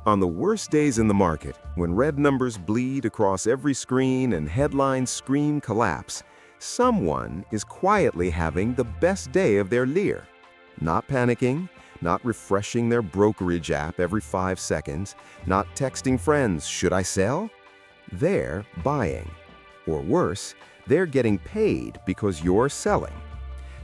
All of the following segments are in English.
On the worst days in the market, when red numbers bleed across every screen and headlines scream collapse, someone is quietly having the best day of their year. Not panicking, not refreshing their brokerage app every 5 seconds, not texting friends, "Should I sell?" They're buying. Or worse, they're getting paid because you're selling.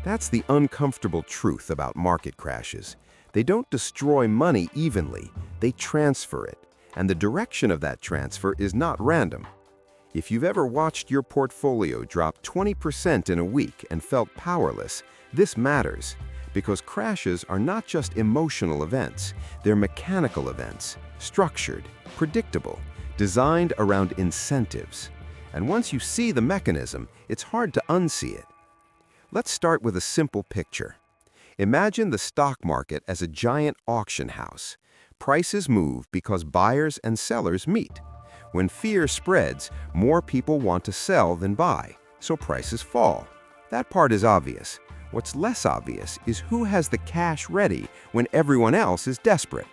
That's the uncomfortable truth about market crashes. They don't destroy money evenly, they transfer it, and the direction of that transfer is not random. If you've ever watched your portfolio drop 20% in a week and felt powerless, this matters, because crashes are not just emotional events, they're mechanical events, structured, predictable, designed around incentives. And once you see the mechanism, it's hard to unsee it. Let's start with a simple picture. Imagine the stock market as a giant auction house. Prices move because buyers and sellers meet. When fear spreads, more people want to sell than buy, so prices fall. That part is obvious. What's less obvious is who has the cash ready when everyone else is desperate.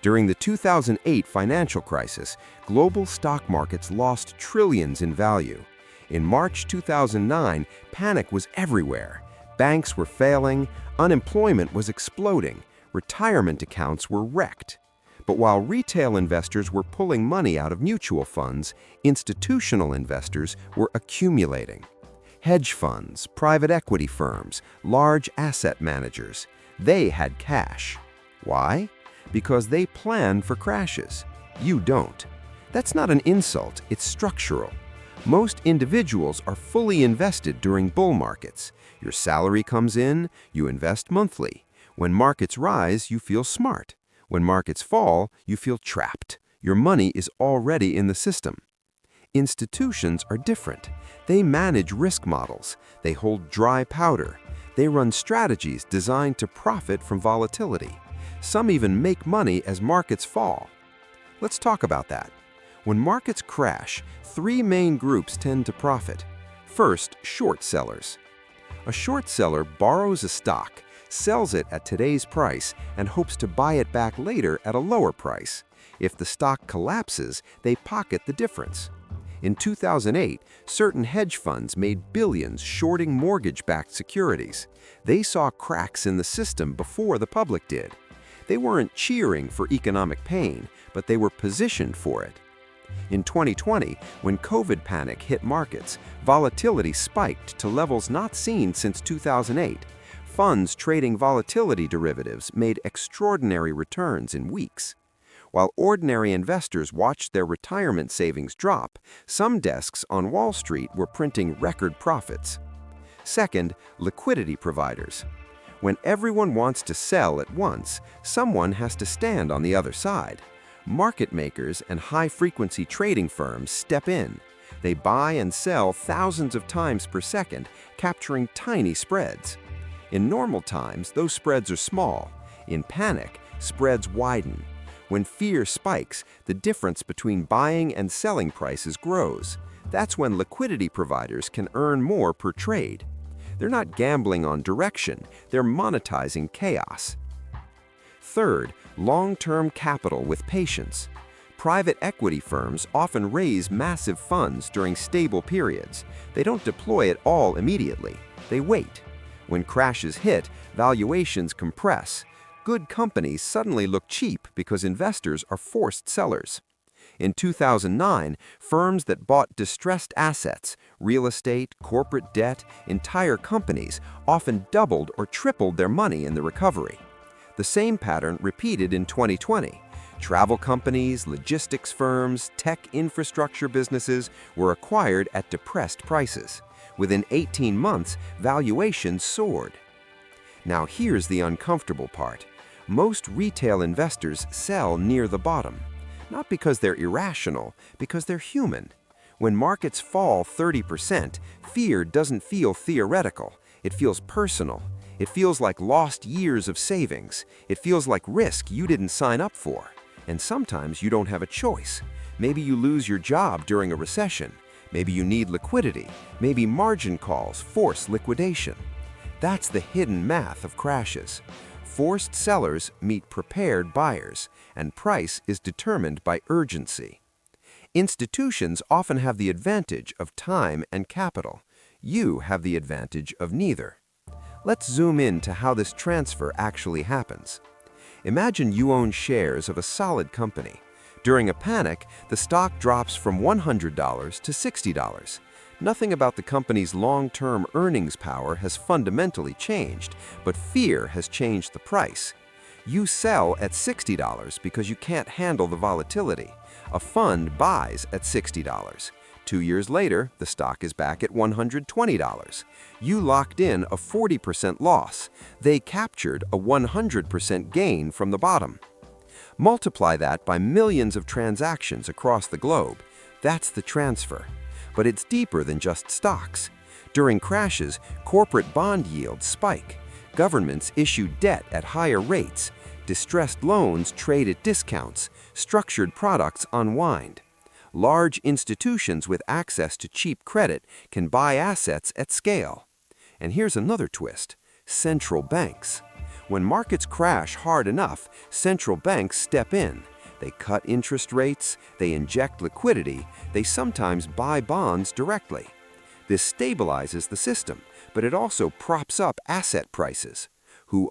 During the 2008 financial crisis, global stock markets lost trillions in value. In March 2009, panic was everywhere. Banks were failing, unemployment was exploding, retirement accounts were wrecked. But while retail investors were pulling money out of mutual funds, institutional investors were accumulating. Hedge funds, private equity firms, large asset managers, they had cash. Why? Because they plan for crashes. You don't. That's not an insult, it's structural. Most individuals are fully invested during bull markets. Your salary comes in, you invest monthly. When markets rise, you feel smart. When markets fall, you feel trapped. Your money is already in the system. Institutions are different. They manage risk models. They hold dry powder. They run strategies designed to profit from volatility. Some even make money as markets fall. Let's talk about that. When markets crash, 3 main groups tend to profit. First, short sellers. A short seller borrows a stock, sells it at today's price, and hopes to buy it back later at a lower price. If the stock collapses, they pocket the difference. In 2008, certain hedge funds made billions shorting mortgage-backed securities. They saw cracks in the system before the public did. They weren't cheering for economic pain, but they were positioned for it. In 2020, when COVID panic hit markets, volatility spiked to levels not seen since 2008. Funds trading volatility derivatives made extraordinary returns in weeks. While ordinary investors watched their retirement savings drop, some desks on Wall Street were printing record profits. Second, liquidity providers. When everyone wants to sell at once, someone has to stand on the other side. Market makers and high-frequency trading firms step in. They buy and sell thousands of times per second, capturing tiny spreads. In normal times, those spreads are small. In panic, spreads widen. When fear spikes, the difference between buying and selling prices grows. That's when liquidity providers can earn more per trade. They're not gambling on direction, they're monetizing chaos. Third, long-term capital with patience. Private equity firms often raise massive funds during stable periods. They don't deploy it all immediately. They wait. When crashes hit, valuations compress. Good companies suddenly look cheap because investors are forced sellers. In 2009, firms that bought distressed assets, real estate, corporate debt, entire companies, often doubled or tripled their money in the recovery. The same pattern repeated in 2020. Travel companies, logistics firms, tech infrastructure businesses were acquired at depressed prices. Within 18 months, valuations soared. Now here's the uncomfortable part. Most retail investors sell near the bottom. Not because they're irrational, because they're human. When markets fall 30%, fear doesn't feel theoretical. It feels personal. It feels like lost years of savings. It feels like risk you didn't sign up for. And sometimes you don't have a choice. Maybe you lose your job during a recession. Maybe you need liquidity. Maybe margin calls force liquidation. That's the hidden math of crashes. Forced sellers meet prepared buyers, and price is determined by urgency. Institutions often have the advantage of time and capital. You have the advantage of neither. Let's zoom in to how this transfer actually happens. Imagine you own shares of a solid company. During a panic, the stock drops from $100 to $60. Nothing about the company's long-term earnings power has fundamentally changed, but fear has changed the price. You sell at $60 because you can't handle the volatility. A fund buys at $60. 2 years later, the stock is back at $120. You locked in a 40% loss. They captured a 100% gain from the bottom. Multiply that by millions of transactions across the globe. That's the transfer. But it's deeper than just stocks. During crashes, corporate bond yields spike. Governments issue debt at higher rates. Distressed loans trade at discounts. Structured products unwind. Large institutions with access to cheap credit can buy assets at scale. And here's another twist: central banks. When markets crash hard enough, central banks step in. They cut interest rates, they inject liquidity, they sometimes buy bonds directly. This stabilizes the system, but it also props up asset prices. Who